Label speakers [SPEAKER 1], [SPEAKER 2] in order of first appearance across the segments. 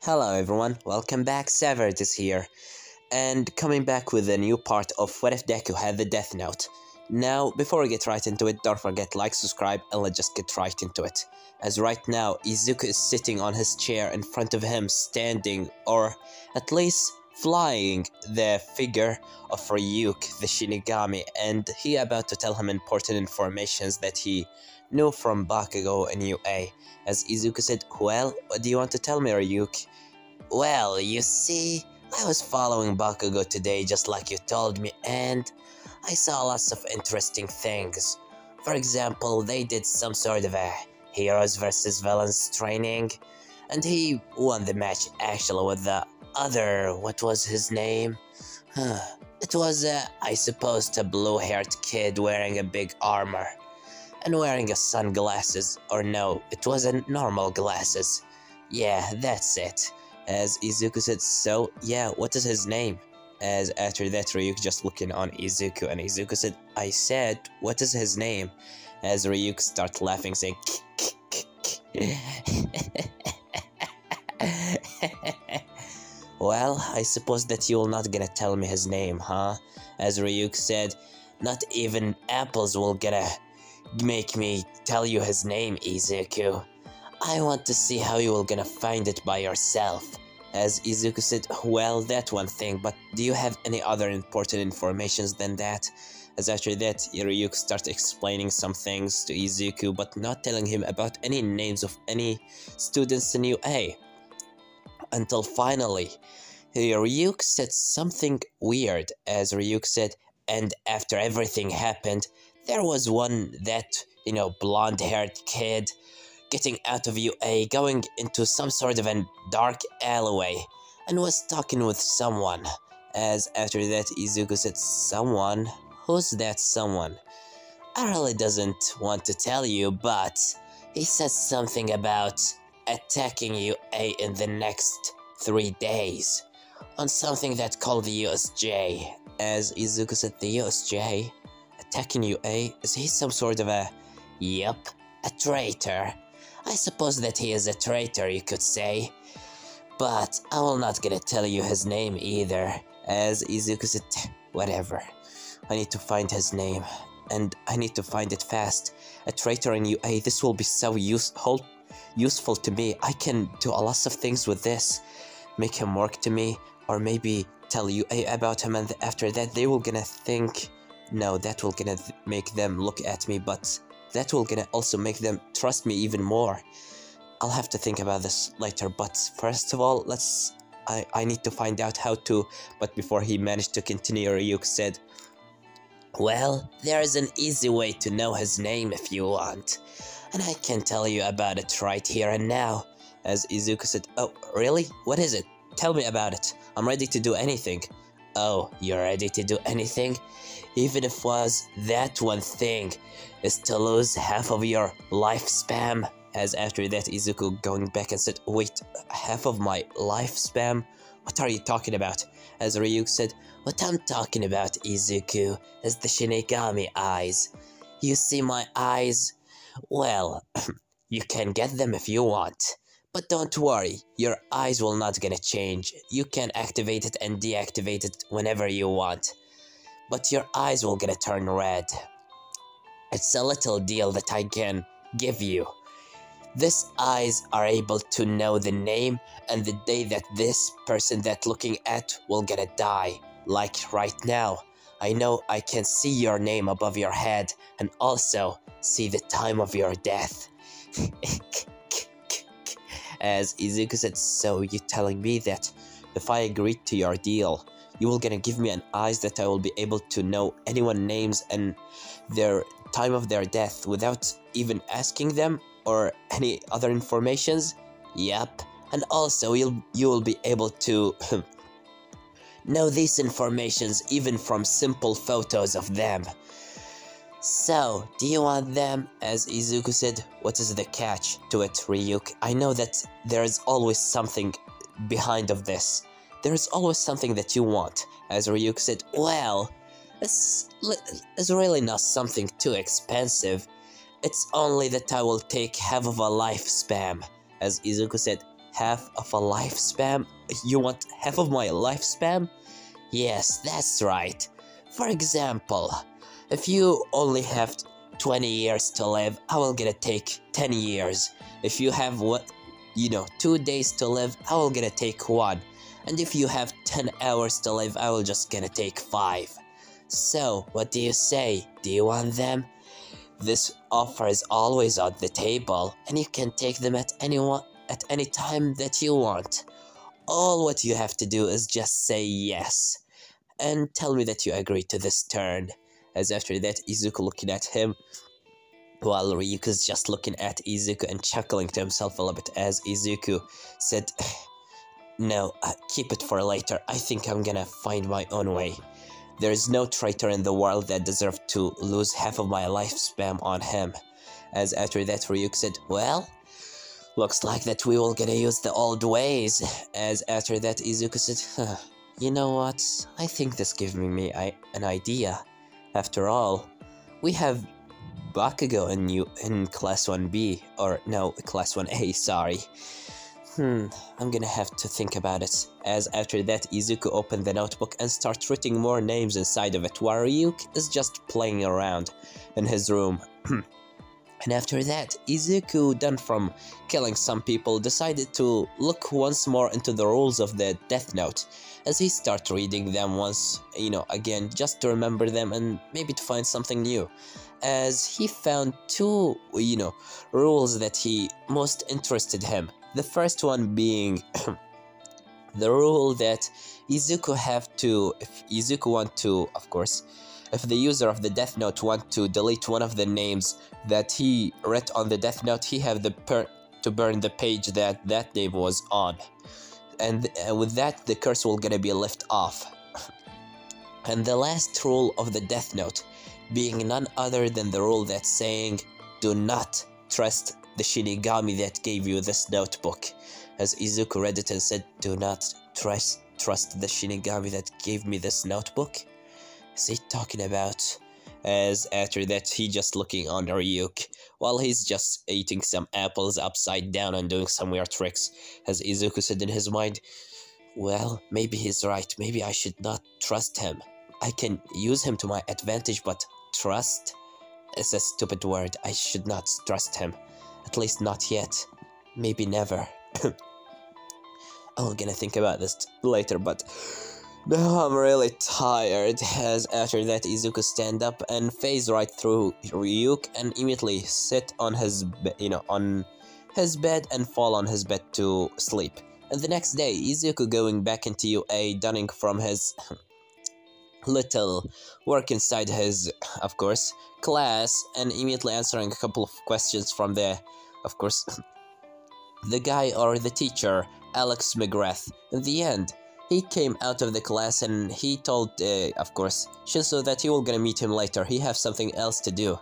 [SPEAKER 1] Hello everyone, welcome back, Severed is here, and coming back with a new part of What If Deku Had the Death Note. Now, before we get right into it, don't forget like, subscribe, and let's just get right into it. As right now, Izuku is sitting on his chair in front of him, standing, or at least flying, the figure of Ryuk, the Shinigami, and he about to tell him important informations that he knew from Bakugo and UA. As Izuku said, "Well, what do you want to tell me, Ryuk?" "Well, you see, I was following Bakugo today just like you told me, and I saw lots of interesting things. For example, they did some sort of a heroes versus villains training, and he won the match actually with the other, what was his name? It was, I suppose, a blue-haired kid wearing a big armor and wearing a sunglasses, or no, it wasn't normal glasses. Yeah, that's it." As Izuku said, "So, yeah, what is his name?" As after that, Ryuk just looking on Izuku, and Izuku said, "I said, what is his name?" As Ryuk start laughing, saying, "Well, I suppose that you're not gonna tell me his name, huh?" As Ryuk said, "Not even apples will gonna make me tell you his name, Izuku. I want to see how you will gonna find it by yourself." As Izuku said, "Well, that one thing, but do you have any other important informations than that?" As after that, Ryuk starts explaining some things to Izuku, but not telling him about any names of any students in UA. Until finally, Ryuk said something weird, as Ryuk said, "And after everything happened, there was one that, blonde-haired kid getting out of UA, going into some sort of a dark alleyway, and was talking with someone." As after that, Izuku said, "Someone? Who's that someone?" "I really doesn't want to tell you, but he said something about attacking UA in the next 3 days on something that called the USJ." As Izuku said, "The USJ? Attacking UA? Is he some sort of a..." "Yup, a traitor. I suppose that he is a traitor, you could say. But I will not gonna tell you his name either." As Izuku said, "Whatever. I need to find his name, and I need to find it fast. A traitor in UA, this will be so useful to me. I can do a lot of things with this. Make him work to me, or maybe tell UA about him, and after that they will gonna think... No, that will gonna make them look at me, but that will gonna also make them trust me even more. I'll have to think about this later, but first of all, I need to find out how to..." But before he managed to continue, Ryuk said, "Well, there is an easy way to know his name if you want, and I can tell you about it right here and now." As Izuku said, "Oh, really? What is it? Tell me about it. I'm ready to do anything." "Oh, you're ready to do anything? Even if was that one thing is to lose half of your lifespan?" As after that, Izuku going back and said, "Wait, half of my lifespan? What are you talking about?" As Ryuk said, "What I'm talking about, Izuku, is the Shinigami eyes. You see my eyes? Well, you can get them if you want. But don't worry, your eyes will not gonna change. You can activate it and deactivate it whenever you want. But your eyes will gonna turn red. It's a little deal that I can give you. These eyes are able to know the name and the day that this person that looking at will gonna die. Like right now, I know I can see your name above your head and also see the time of your death." As Izuku said, "So you telling me that if I agreed to your deal, you will gonna give me an eyes that I will be able to know anyone's names and their time of their death without even asking them or any other informations?" "Yep, and also you will be able to know these informations even from simple photos of them. So, do you want them?" As Izuku said, "What is the catch to it, Ryuk? I know that there is always something behind of this. There is always something that you want." As Ryuk said, "Well, it's really not something too expensive. It's only that I will take half of a lifespan." As Izuku said, half of a lifespan? You want half of my lifespan? Yes, that's right. For example, if you only have 20 years to live, I will gonna take 10 years. If you have 2 days to live, I will gonna take 1. And if you have 10 hours to live, I will just gonna take 5. So, what do you say? Do you want them? This offer is always on the table, and you can take them at any time that you want. All what you have to do is just say yes, and tell me that you agree to this turn. As after that, Izuku looking at him, while Ryuka's just looking at Izuku and chuckling to himself a little bit as Izuku said, no, keep it for later. I think I'm gonna find my own way. There is no traitor in the world that deserves to lose half of my lifespan on him. As after that, Ryuk said, well, looks like that we will gonna use the old ways. As after that, Izuku said, you know what, I think this gives me an idea. After all, we have Bakugo in Class 1B, or no, Class 1A, sorry. I'm gonna have to think about it. As after that, Izuku opened the notebook and started writing more names inside of it, while Ryuk is just playing around in his room. And after that, Izuku, done from killing some people, decided to look once more into the rules of the Death Note, as he started reading them once, again, just to remember them and maybe to find something new. As he found 2, rules that he most interested him. The first one being the rule that Izuku if Izuku want to, of course, if the user of the Death Note want to delete one of the names that he read on the Death Note, he have to burn the page that name was on. And with that, the curse will gonna be left off. And the last rule of the Death Note being none other than the rule that's saying, do not trust the Shinigami that gave you this notebook. As Izuku read it and said, do not trust the Shinigami that gave me this notebook? Is he talking about? As after that, he just looking on Ryuk, while he's just eating some apples upside down and doing some weird tricks. As Izuku said in his mind, well, maybe he's right, maybe I should not trust him. I can use him to my advantage, but trust is a stupid word. I should not trust him. At least not yet. Maybe never. I'm gonna think about this later, but now I'm really tired. As after that, Izuku stand up and phase right through Ryuk and immediately sit on his on his bed and fall on his bed to sleep. And the next day, Izuku going back into UA, dunning from his little work inside his, of course, class, and immediately answering a couple of questions from the guy or the teacher, Alex McGrath. In the end, he came out of the class and he told, of course, Shinso that he will gonna meet him later. He have something else to do.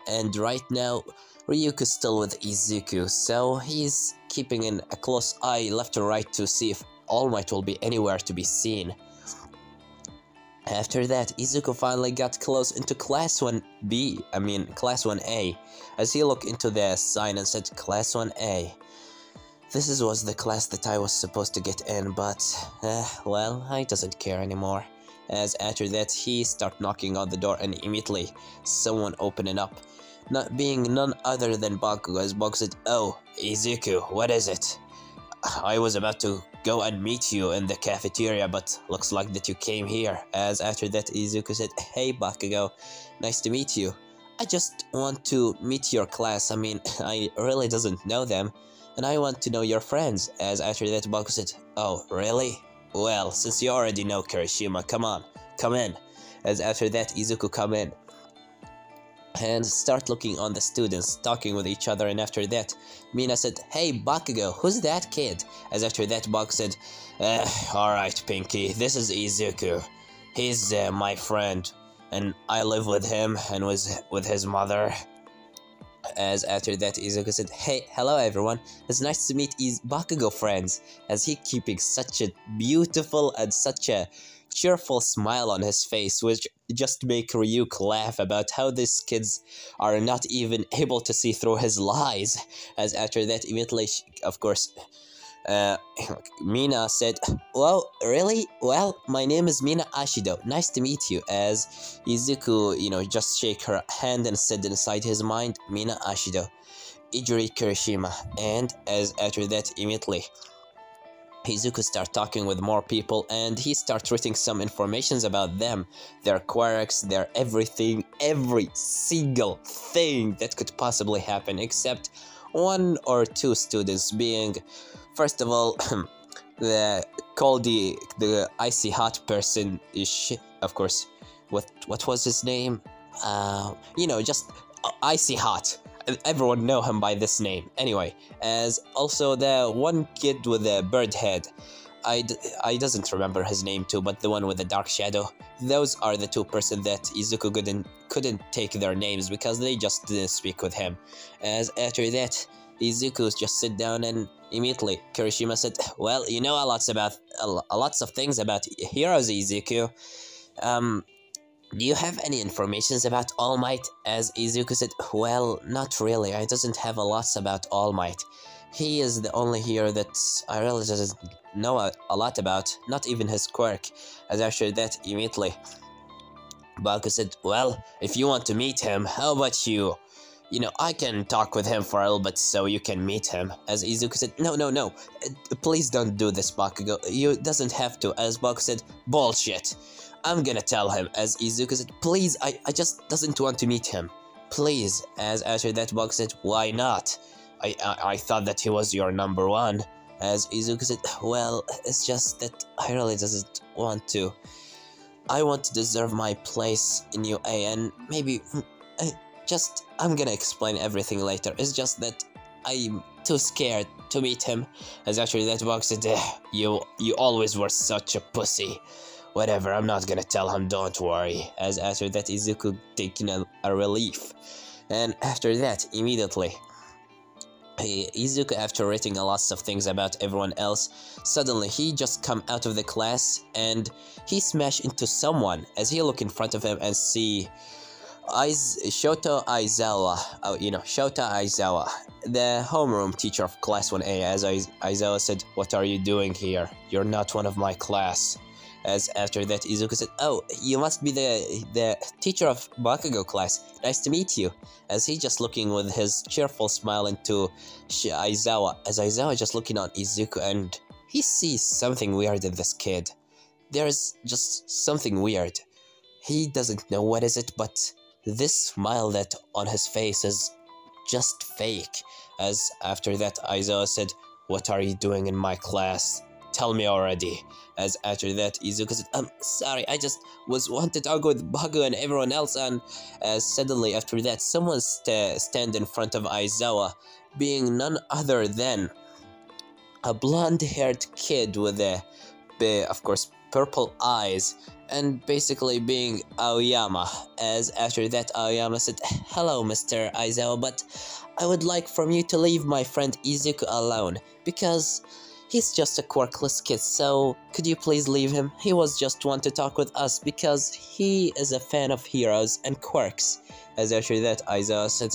[SPEAKER 1] And right now, Ryuk is still with Izuku, so he's keeping a close eye left and right to see if All Might will be anywhere to be seen. After that, Izuku finally got close into Class Class 1A, as he looked into the sign and said, Class 1A. This was the class that I was supposed to get in, but, well, I doesn't care anymore. As after that, he started knocking on the door and immediately someone opening up. Not being none other than Bakugo, as Bakugo said, oh, Izuku, what is it? I was about to go and meet you in the cafeteria, but looks like that you came here. As after that, Izuku said, hey Bakugo, nice to meet you. I just want to meet your class. I really doesn't know them, and I want to know your friends. As after that, Bakugo said, oh, really? Well, since you already know Kirishima, come on, come in. As after that, Izuku come in and start looking on the students, talking with each other, and after that, Mina said, hey Bakugo, who's that kid? As after that, Bakugo said, alright Pinky, this is Izuku. He's my friend, and I live with him and with his mother. As after that, Izuku said, hey, hello everyone, it's nice to meet Bakugo friends, as he keeping such a beautiful and such a cheerful smile on his face, which just make Ryuk laugh about how these kids are not even able to see through his lies. As after that, immediately, of course, Uh, Mina said, "Well, really? Well, my name is Mina Ashido. Nice to meet you." As Izuku, just shake her hand and said inside his mind, "Mina Ashido, Ijiri Kirishima." And as after that, immediately, Izuku start talking with more people, and he starts writing some informations about them, their quirks, their everything, every single thing that could possibly happen, except one or two students being, first of all, the the icy hot person is, of course, what was his name? Just icy hot. Everyone know him by this name. Anyway, as also the one kid with the bird head. I doesn't remember his name too, but the one with the dark shadow. Those are the two person that Izuku couldn't take their names because they just didn't speak with him. As after that, Izuku just sit down and immediately Kirishima said, "Well, you know lots of things about heroes, Izuku. Do you have any informations about All Might?" As Izuku said, "Well, not really. I doesn't have a lot about All Might. He is the only hero that I really doesn't know a lot about, not even his quirk." As after that, immediately, Baku said, "Well, if you want to meet him, how about you? I can talk with him for a little bit so you can meet him." As Izuku said, "No, no, no. Please don't do this, Bakugo. You doesn't have to." As Baku said, "Bullshit. I'm gonna tell him." As Izuku said, "Please, I just doesn't want to meet him. Please." As after that, Baku said, "Why not? I thought that he was your number one." As Izuku said, "Well, it's just that I really doesn't want to. I want to deserve my place in UA, and maybe I'm gonna explain everything later. It's just that I'm too scared to meet him." As after that, Baku said, You always were such a pussy. Whatever, I'm not gonna tell him, don't worry." As after that, Izuku taking a relief. And after that, immediately, Izuku, after writing a lot of things about everyone else, suddenly he just come out of the class and he smash into someone. As he look in front of him and see Shota Aizawa, Shota Aizawa, the homeroom teacher of class 1A. As Aizawa said, "What are you doing here? You're not one of my class." As after that, Izuku said, "Oh, you must be the teacher of Bakugo class. Nice to meet you." As he just looking with his cheerful smile into Aizawa. As Aizawa just looking on Izuku, and he sees something weird in this kid. There's just something weird. He doesn't know what is it, but this smile that on his face is just fake. As after that, Aizawa said, "What are you doing in my class? Tell me already." As after that, Izuku said, "Sorry, I just was wanted to talk with Baku and everyone else." And suddenly after that, someone stand in front of Aizawa, being none other than a blonde-haired kid with of course, purple eyes, and basically being Aoyama. As after that, Aoyama said, "Hello, Mr. Aizawa, but I would like from you to leave my friend Izuku alone, because he's just a quirkless kid, so could you please leave him? He was just want to talk with us because he is a fan of heroes and quirks." As after that, Aizawa said,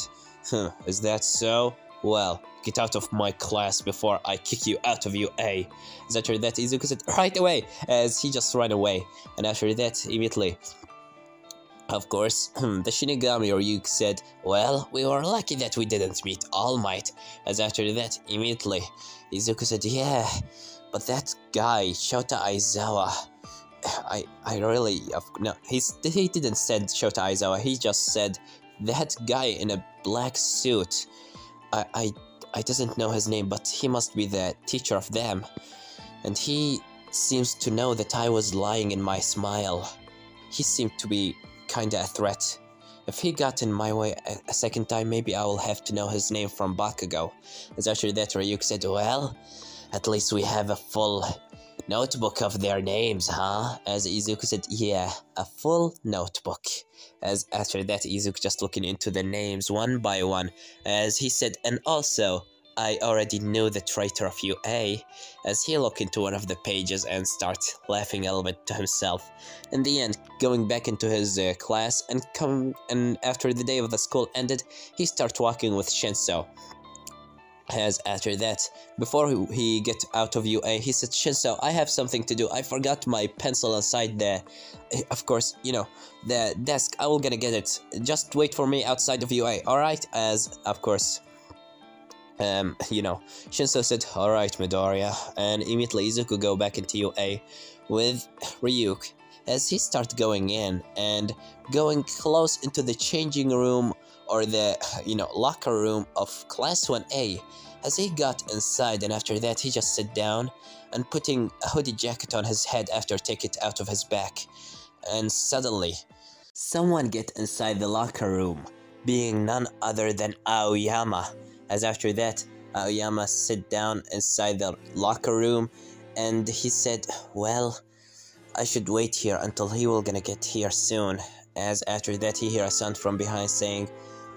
[SPEAKER 1] "Is that so? Well, get out of my class before I kick you out of UA." As after that, Izuku said, "Right away," as he just ran away. And after that, immediately, of course, the Shinigami Ryuk said, "Well, we were lucky that we didn't meet All Might." As after that, immediately, Izuku said, "Yeah, but that guy, Shota Aizawa, I really, no, he didn't said Shota Aizawa, he just said, that guy in a black suit. I doesn't know his name, but he must be the teacher of them. And he seems to know that I was lying in my smile. He seemed to be kinda a threat. If he got in my way a second time, maybe I will have to know his name from Bakugo." As after that, Ryuk said, "Well, at least we have a full notebook of their names, huh?" As Izuku said, "Yeah, a full notebook." As after that, Izuku just looking into the names one by one, as he said, "And also, I already knew the traitor of UA." As he looked into one of the pages and start laughing a little bit to himself. In the end, going back into his class, and after the day of the school ended, he start walking with Shinso. As after that, before he get out of UA, he said, Shinso, I have something to do. I forgot my pencil inside the, of course, you know, the desk. I will gonna get it. Just wait for me outside of UA, alright? As, of course, you know, Shinso said, alright, Midoriya. And immediately Izuku go back into UA with Ryuk. As he starts going in and going close into the changing room or the, you know, locker room of Class 1A. As he got inside, and after that he just sit down and putting a hoodie jacket on his head after take it out of his back. And suddenly, someone get inside the locker room, being none other than Aoyama. As after that, Aoyama sit down inside the locker room and he said, well, I should wait here until he will gonna get here soon. As after that he hear a sound from behind saying,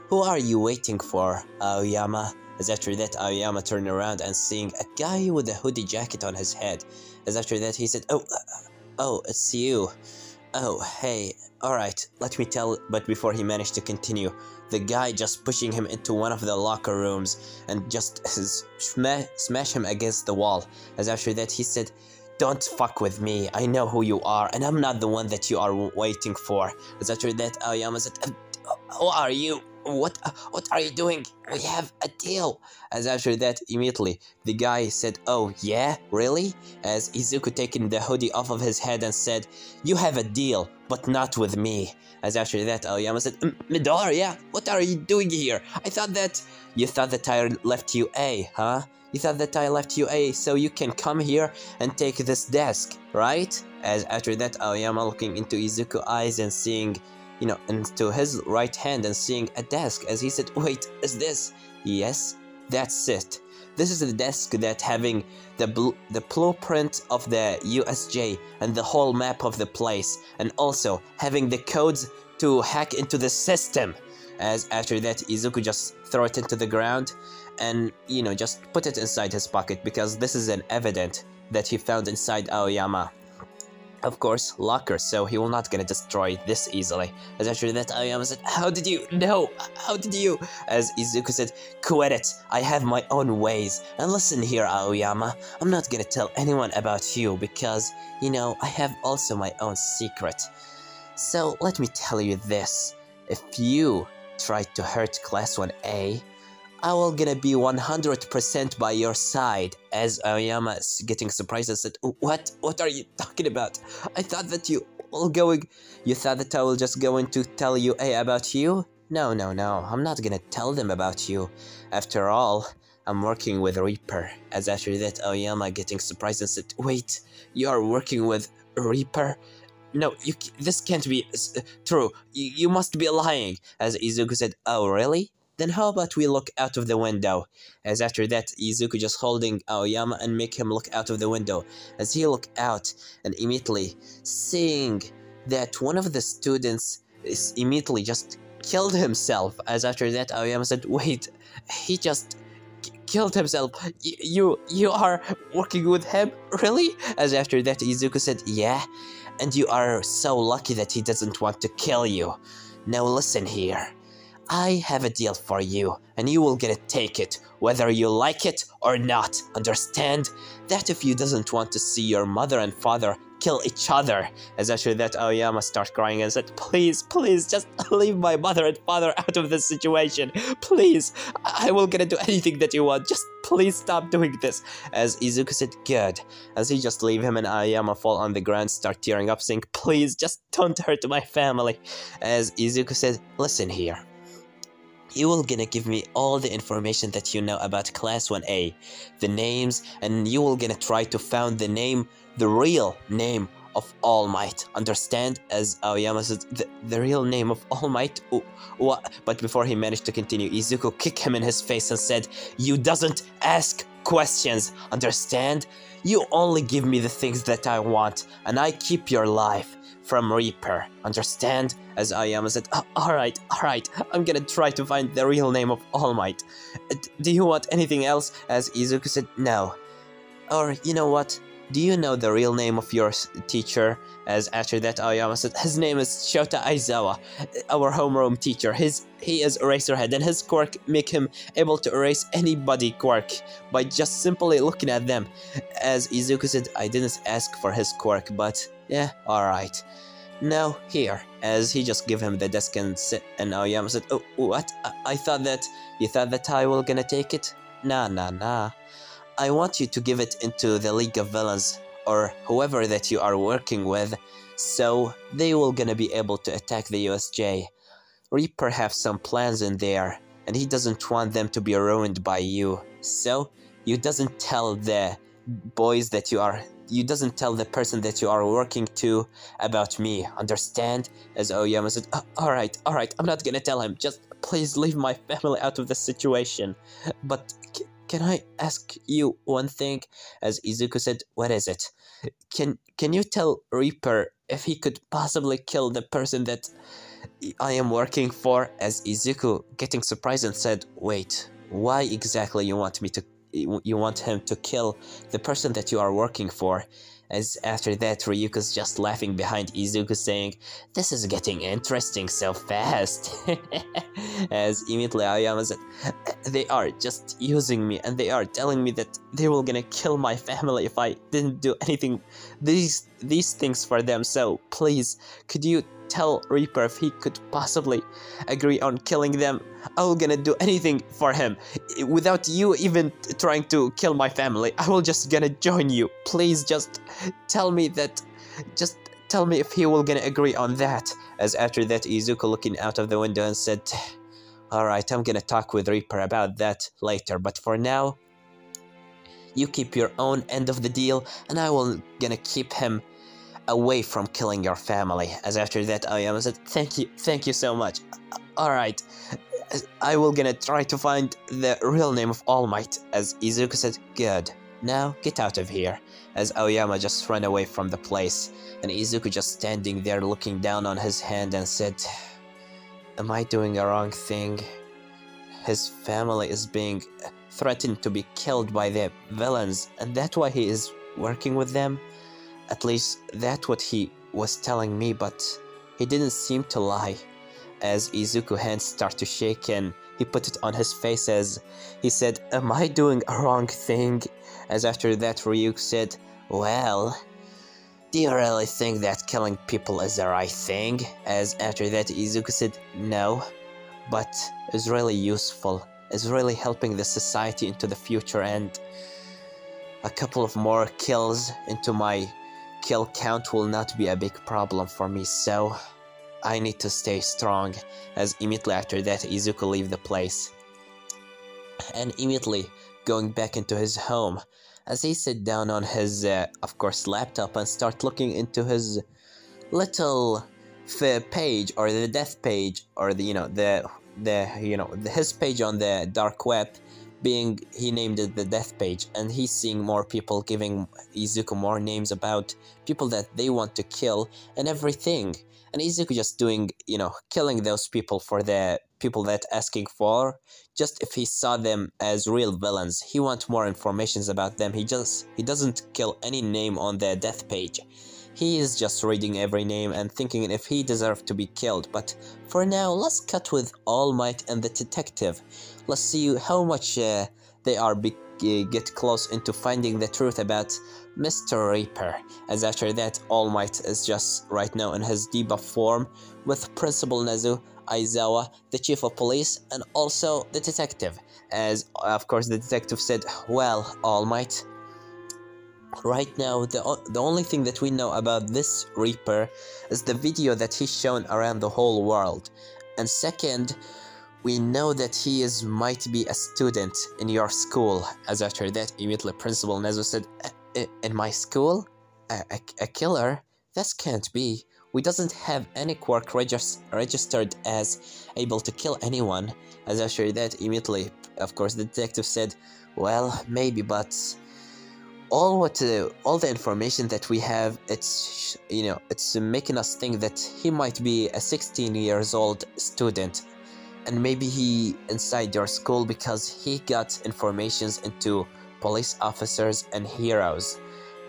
[SPEAKER 1] who are you waiting for, Aoyama? As after that Aoyama turned around and seeing a guy with a hoodie jacket on his head. As after that he said, oh, it's you. Oh, hey, alright, let me tell, but before he managed to continue, the guy just pushing him into one of the locker rooms and just smash him against the wall. As after that he said, don't fuck with me, I know who you are, and I'm not the one that you are waiting for. As after that Aoyama said, who are you? What are you doing? We have a deal. As after that, immediately, the guy said, oh yeah, really? As Izuku taking the hoodie off of his head and said, you have a deal, but not with me. As after that, Aoyama said, Midoriya, what are you doing here? You thought that I left UA, huh? You thought that I left UA so you can come here and take this desk, right? As after that, Aoyama looking into Izuku's eyes and seeing, you know, into his right hand and seeing a desk, as he said, wait, is this? Yes, that's it. This is the desk that having the blueprint of the USJ and the whole map of the place, and also having the codes to hack into the system. As after that, Izuku just throw it into the ground and, you know, just put it inside his pocket, because this is an evidence that he found inside Aoyama. Of course, locker, so he will not gonna destroy this easily. As after that, Aoyama said, how did you? No, how did you? As Izuku said, quit it, I have my own ways. And listen here, Aoyama, I'm not gonna tell anyone about you because, you know, I have also my own secret. So let me tell you this, if you try to hurt Class 1A, I will gonna be 100% by your side. As Aoyama is getting surprised and said, what are you talking about? I thought that you thought that I will just going to tell UA about you? No, I'm not gonna tell them about you. After all, I'm working with Reaper. As after that, Aoyama getting surprised and said, wait, you are working with Reaper? No, this can't be true. You must be lying. As Izuku said, oh really? Then how about we look out of the window? As after that, Izuku just holding Aoyama and make him look out of the window. As he look out, and immediately seeing that one of the students is immediately just killed himself. As after that, Aoyama said, wait, he just killed himself. You are working with him? Really? As after that, Izuku said, yeah, and you are so lucky that he doesn't want to kill you. Now listen here. I have a deal for you, and you will get to take it, whether you like it or not, understand? That if you doesn't want to see your mother and father kill each other. As after that, Aoyama starts crying and said, please, just leave my mother and father out of this situation. Please, I will gonna do anything that you want, just please stop doing this. As Izuku said, good. As he just leave him and Aoyama fall on the ground, start tearing up, saying, please, just don't hurt my family. As Izuku said, listen here. You will gonna give me all the information that you know about Class 1A, the names, and you will gonna try to find the real name of All Might. Understand? As Aoyama said, the real name of All Might? What? But before he managed to continue, Izuku kicked him in his face and said, you doesn't ask questions, understand? You only give me the things that I want, and I keep your life from Reaper, understand? As Aoyama said, alright, I'm gonna try to find the real name of All Might. Do you want anything else? As Izuku said, no. Or, you know what? Do you know the real name of your teacher? As after that, Aoyama said, his name is Shota Aizawa, our homeroom teacher. He is Eraserhead, and his quirk make him able to erase anybody quirk by just simply looking at them. As Izuku said, I didn't ask for his quirk, but yeah, alright. Now, here, as he just give him the desk and Aoyama said, oh, what? I thought that, you thought that I will gonna take it? Nah. I want you to give it into the League of Villains, or whoever that you are working with, so they will gonna be able to attack the USJ. Reaper have some plans in there, and he doesn't want them to be ruined by you. So, you doesn't tell the boys that you doesn't tell the person that you are working to about me, understand? As Aoyama said, alright, I'm not gonna tell him, just please leave my family out of the situation. But can I ask you one thing? As Izuku said, what is it? Can you tell Reaper if he could possibly kill the person that I am working for? As Izuku getting surprised and said, wait, why exactly you want him to kill the person that you are working for? As after that, Ryuko's just laughing behind Izuku saying, this is getting interesting so fast. As immediately Aoyama said, they are just using me, and they are telling me that they were gonna kill my family if I didn't do anything, these things for them, so please, could you tell Reaper if he could possibly agree on killing them? I will gonna do anything for him. Without you even trying to kill my family, I will just gonna join you. Please just tell me that, just tell me if he will gonna agree on that. As after that, Izuku looking out of the window and said, alright, I'm gonna talk with Reaper about that later, but for now, you keep your own end of the deal, and I will gonna keep him away from killing your family. As after that, Aoyama said, thank you so much. Alright, I will gonna try to find the real name of All Might. As Izuku said, good, now get out of here. As Aoyama just ran away from the place, and Izuku just standing there looking down on his hand and said, am I doing a wrong thing? His family is being threatened to be killed by the villains, and that's why he is working with them? At least that's what he was telling me, but he didn't seem to lie. As Izuku's hands start to shake and he put it on his face as he said, am I doing a wrong thing? As after that, Ryuk said, well, do you really think that killing people is the right thing? As after that, Izuku said, no, but it's really useful. It's really helping the society into the future, and a couple of more kills into my kill count will not be a big problem for me, so I need to stay strong. As immediately after that, Izuku leave the place, and immediately going back into his home, as he sit down on his, of course, laptop and start looking into his little page, or the death page, or his page on the dark web, being he named it the death page, and he's seeing more people giving Izuku more names about people that they want to kill and everything, and Izuku just doing, killing those people for the people that asking for, just if he saw them as real villains, he wants more informations about them. He doesn't kill any name on the death page. He is just reading every name and thinking if he deserves to be killed. But for now, let's cut with All Might and the detective. Let's see how much they are get close into finding the truth about Mr. Reaper. As after that, All Might is just right now in his debuff form with Principal Nezu, Aizawa, the Chief of Police, and also the detective. As of course the detective said, well, All Might, right now, the only thing that we know about this Reaper is the video that he's shown around the whole world. And second, we know that he might be a student in your school. As after that, immediately Principal Nezu said, in my school? A killer? That can't be. We doesn't have any quirk registered as able to kill anyone. As after that, immediately, of course, the detective said, well, maybe, but all the information that we have, it's making us think that he might be a 16 years old student, and maybe he inside your school because he got informations into police officers and heroes.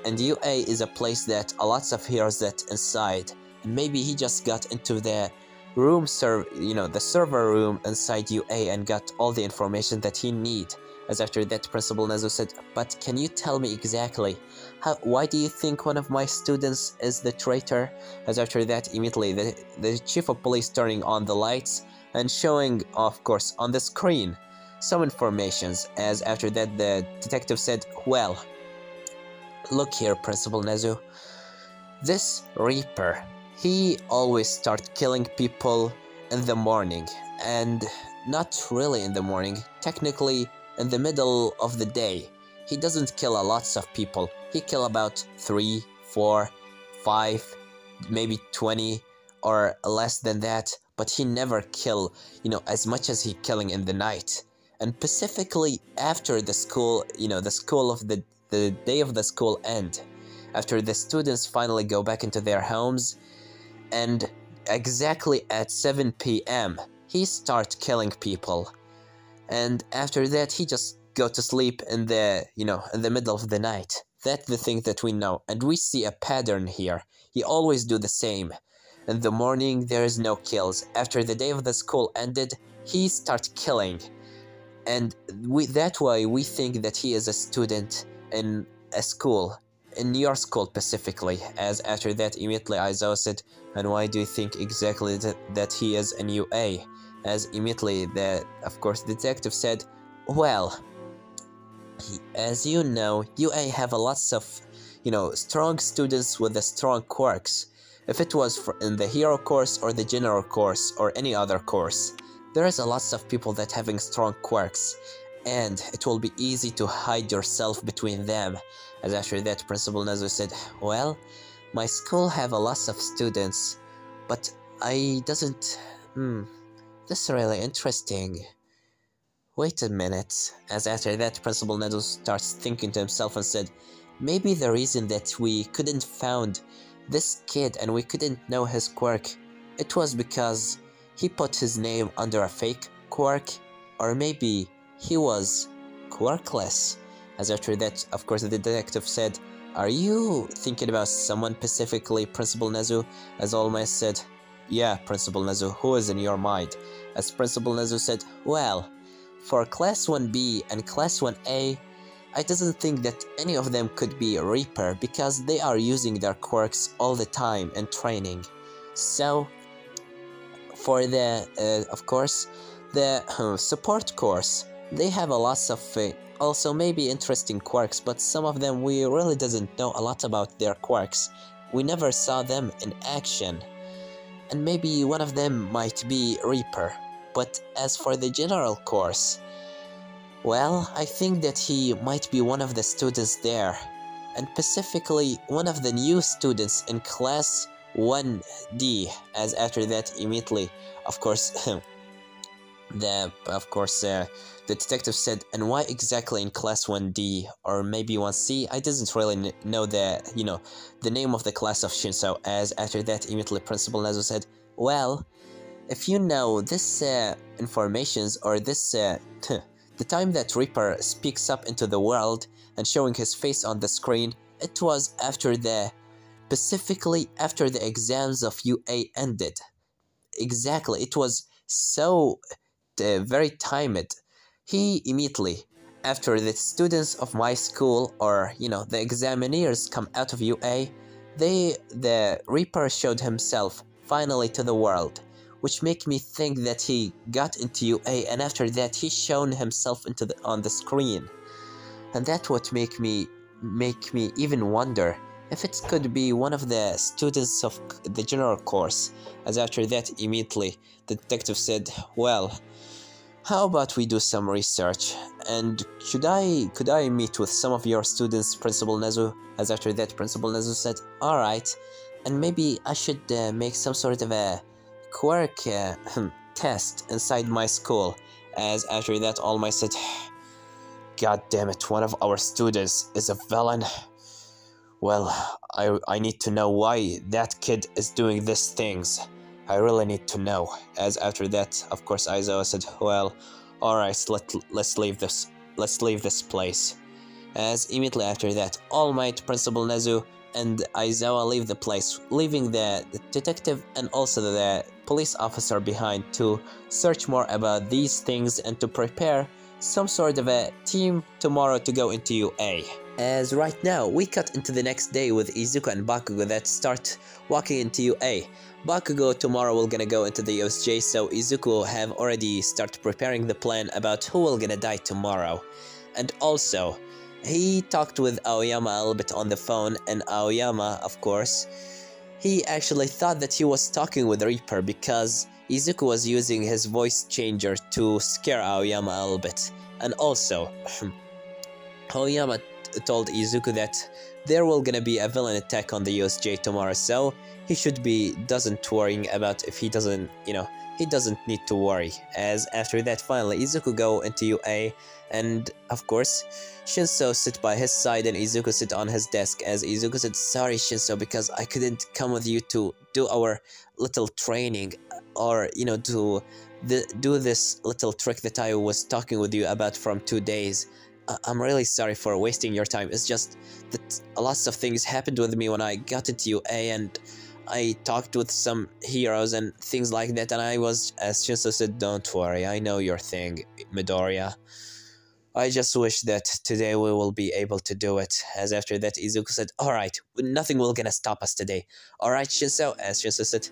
[SPEAKER 1] and UA is a place that a lots of heroes that inside, and maybe he just got into the room the server room inside UA and got all the information that he need. As after that, Principal Nezu said, "But can you tell me exactly why do you think one of my students is the traitor?" As after that, immediately the chief of police turning on the lights and showing, of course, on the screen some informations. As after that, the detective said, "Well, look here, Principal Nezu. This Reaper, he always starts killing people in the morning, and not really in the morning, technically in the middle of the day. He doesn't kill a lots of people. He kill about 3, 4, 5, maybe 20 or less than that, but he never kill, as much as he killing in the night. And specifically after the school, the school of the day of the school end, after the students finally go back into their homes, and exactly at 7 p.m. he start killing people. And after that, he just go to sleep in the, in the middle of the night. That's the thing that we know, and we see a pattern here. He always do the same. In the morning, there is no kills. After the day of the school ended, he start killing. And that's why we think that he is a student in a school, in your school specifically. As after that, immediately Aizawa said, "And why do you think exactly that he is in UA?" As immediately of course, the detective said, "Well, as you know, UA have a lots of, strong students with the strong quirks. If it was in the hero course or the general course or any other course, there is a lots of people that having strong quirks, and it will be easy to hide yourself between them." As after that, Principal Nezu said, "Well, my school have a lots of students, but I doesn't, this is really interesting. Wait a minute." As after that, Principal Nezu starts thinking to himself and said, "Maybe the reason that we couldn't found this kid and we couldn't know his quirk, it was because he put his name under a fake quirk, or maybe he was quirkless." As after that, of course, the detective said, "Are you thinking about someone specifically, Principal Nezu?" As All Might said, "Yeah, Principal Nezu, who is in your mind?" As Principal Nezu said, "Well, for Class 1B and Class 1A, I doesn't think that any of them could be a Reaper because they are using their quirks all the time in training. So, for the, of course, the support course, they have a lot of also maybe interesting quirks, but some of them we really doesn't know a lot about their quirks. We never saw them in action. And maybe one of them might be Reaper. But as for the general course, well, I think that he might be one of the students there, and specifically one of the new students in Class 1D." As after that, immediately, of course, the detective said, "And why exactly in Class 1D or maybe 1C? I didn't really know the name of the class of Shinso." As after that, immediately Principal Nezu said, "Well, if you know this informations or this the time that Reaper speaks up into the world and showing his face on the screen, it was specifically after the exams of UA ended. Exactly, it was so very timed. He immediately, after the students of my school or, the examiners come out of UA, the Reaper showed himself finally to the world, which make me think that he got into UA, and after that he shown himself on the screen. And that what make me even wonder if it could be one of the students of the general course." As after that, immediately the detective said, "Well, how about we do some research, and could I meet with some of your students, Principal Nezu?" As after that, Principal Nezu said, "Alright, and maybe I should make some sort of a quirk test inside my school." As after that, All Might said, "God damn it, one of our students is a villain. Well, I need to know why that kid is doing these things. I really need to know." As after that, of course, Aizawa said, "Well, alright, let's leave this place." As immediately after that, All Might, Principal Nezu, and Aizawa leave the place, leaving the detective and also the police officer behind to search more about these things and to prepare some sort of a team tomorrow to go into UA. As right now, we cut into the next day with Izuku and Bakugo that start walking into UA. Bakugo tomorrow will gonna go into the USJ, so Izuku will have already started preparing the plan about who will gonna die tomorrow. And also, he talked with Aoyama a little bit on the phone, and Aoyama, of course, he actually thought that he was talking with Reaper because Izuku was using his voice changer to scare Aoyama a little bit. And also, Aoyama told Izuku that there will gonna be a villain attack on the USJ tomorrow, so he doesn't worrying about if he doesn't, he doesn't need to worry. As after that, finally, Izuku go into UA, and of course, Shinso sit by his side and Izuku sit on his desk, as Izuku said, "Sorry Shinso, because I couldn't come with you to do our little training, or, to do this little trick that I was talking with you about from 2 days. I'm really sorry for wasting your time. It's just that lots of things happened with me when I got into UA, and I talked with some heroes and things like that, and I was," as Shinso said, "Don't worry, I know your thing, Midoriya. I just wish that today we will be able to do it." As after that, Izuku said, "Alright, nothing will gonna stop us today. Alright, Shinso?" As Shinso said,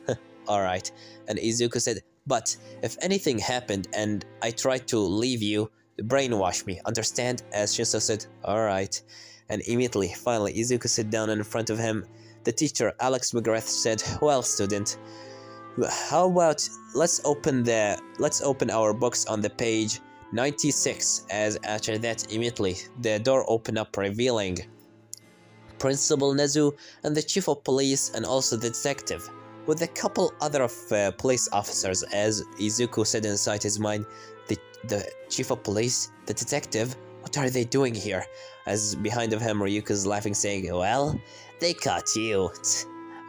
[SPEAKER 1] "Alright." And Izuku said, "But if anything happened and I tried to leave you, brainwash me, understand?" As Shinso said, "Alright." And immediately, finally, Izuku sat down in front of him. The teacher, Alex McGrath, said, "Well, student, how about let's open our books on the page 96. As after that, immediately, the door opened up, revealing Principal Nezu and the chief of police and also the detective, with a couple other of police officers. As Izuku said inside his mind, the chief of police, the detective, what are they doing here? As behind of him, Ryuka's laughing, saying, "Well, they caught you.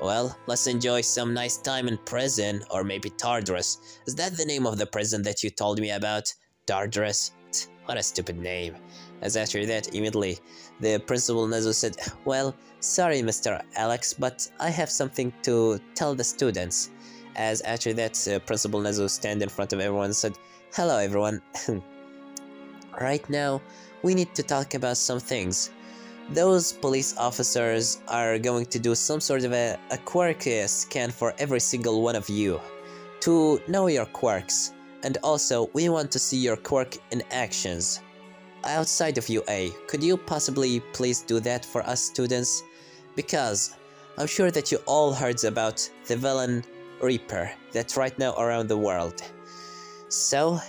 [SPEAKER 1] Well, let's enjoy some nice time in prison, or maybe Tartarus. Is that the name of the prison that you told me about? Tartarus? What a stupid name." As after that, immediately, the Principal Nezu said, "Well, sorry Mr. Alex, but I have something to tell the students." As after that, Principal Nezu stand in front of everyone and said, "Hello everyone. Right now, we need to talk about some things. Those police officers are going to do some sort of a quirk scan for every single one of you to know your quirks, and also we want to see your quirk in actions outside of UA. Could you possibly please do that for us students? Because I'm sure that you all heard about the villain Reaper that's right now around the world. So,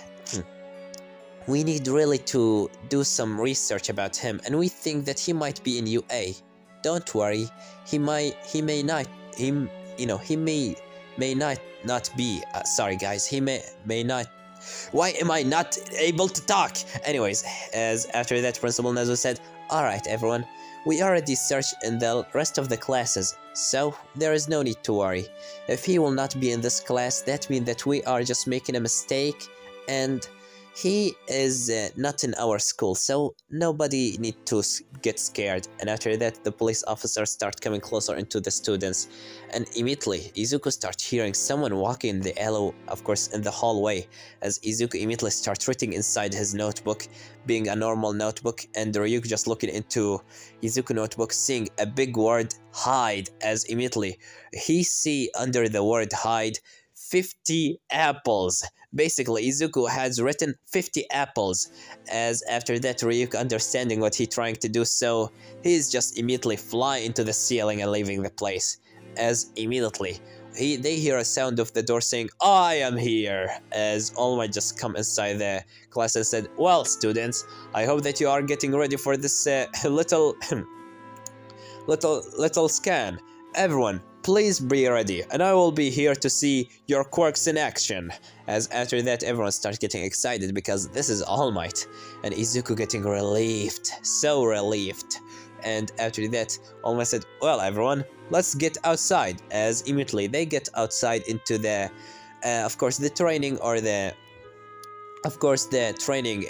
[SPEAKER 1] we need really to do some research about him, and we think that he might be in UA. Don't worry, he may not be. Sorry guys, he may not. Why am I not able to talk? Anyways, as after that, Principal Nezu said, "Alright everyone, we already searched in the rest of the classes, so there is no need to worry. If he will not be in this class, that means that we are just making a mistake, and he is not in our school, so nobody need to get scared." And after that, the police officers start coming closer into the students, and immediately Izuku starts hearing someone walking in the alley, of course in the hallway, as Izuku immediately starts writing inside his notebook, being a normal notebook, and Ryuko just looking into Izuku notebook, seeing a big word, hide, as immediately he see under the word hide 50 apples. Basically, Izuku has written 50 apples. As after that, Ryuko understanding what he's trying to do, so he's just immediately fly into the ceiling and leaving the place. As immediately, they hear a sound of the door saying, "I am here," as All Might just come inside the class and said, "Well, students, I hope that you are getting ready for this little scan. Everyone, please be ready, and I will be here to see your quirks in action." As after that, everyone starts getting excited because this is All Might, and Izuku getting relieved, so relieved. And after that, All Might said, "Well, everyone, let's get outside." As immediately they get outside into the, of course, the training or the training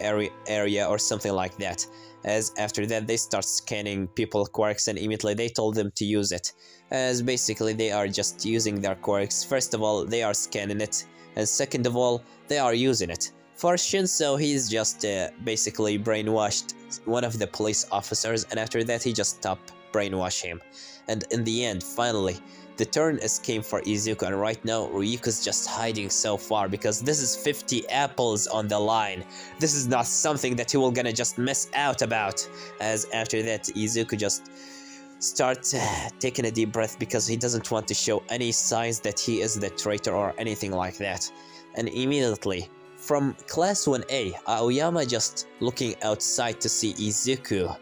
[SPEAKER 1] area or something like that. As after that they start scanning people quirks, and immediately they told them to use it, as basically they are just using their quirks. First of all, they are scanning it, and second of all, they are using it. For Shinso, he's just basically brainwashed one of the police officers, and after that he just stopped brainwash him. And in the end, finally, the turn came for Izuku, and right now Ryuko's just hiding so far because this is 50 apples on the line. This is not something that he will gonna just miss out about. As after that, Izuku just starts taking a deep breath because he doesn't want to show any signs that he is the traitor or anything like that. And immediately, from class 1A, Aoyama just looking outside to see Izuku,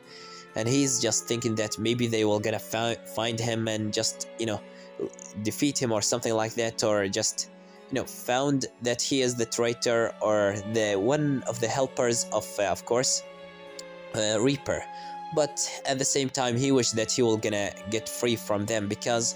[SPEAKER 1] and he's just thinking that maybe they will gonna find him and just, you know, defeat him or something like that, or just, you know, found that he is the traitor or the one of the helpers of course, Reaper. But at the same time, he wished that he will gonna get free from them, because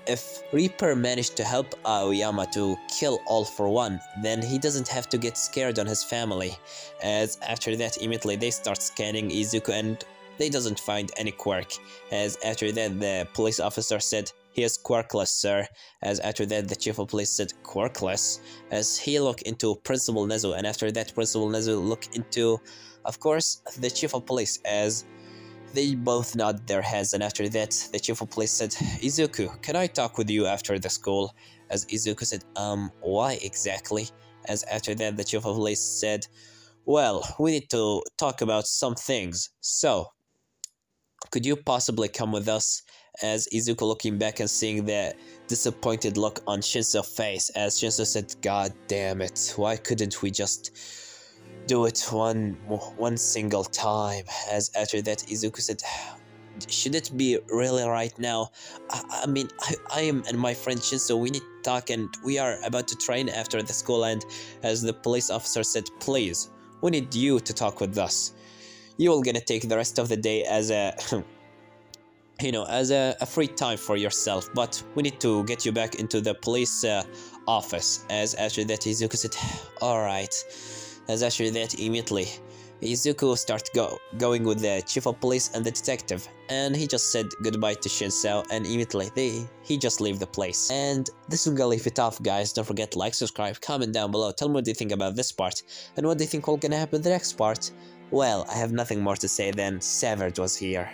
[SPEAKER 1] if Reaper managed to help Aoyama to kill All for One, then he doesn't have to get scared on his family. As after that, immediately they start scanning Izuku, and they doesn't find any quirk. As after that, the police officer said, "He is quirkless, sir." As after that, the chief of police said, "Quirkless?" As he looked into Principal Nezu, and after that, Principal Nezu looked into, of course, the chief of police, as they both nod their heads. And after that, the chief of police said, "Izuku, can I talk with you after the school?" As Izuku said, why exactly?" As after that, the chief of police said, "Well, we need to talk about some things, so could you possibly come with us?" As Izuku looking back and seeing the disappointed look on Shinso's face, as Shinso said, "God damn it, why couldn't we just do it one single time?" As after that, Izuku said, "Should it be really right now? I mean, I am and my friend Shinso, we need to talk, and we are about to train after the school." And as the police officer said, "Please, we need you to talk with us. You will gonna take the rest of the day as a you know, as a free time for yourself, but we need to get you back into the police office." As after that, Izuku said, "Alright." As after that, immediately Izuku started going with the chief of police and the detective, and he just said goodbye to Shinso, and immediately he just leave the place. And this is gonna leave it off, guys. Don't forget to like, subscribe, comment down below, tell me what you think about this part, and what do you think will gonna happen in the next part. Well, I have nothing more to say than Savage was here.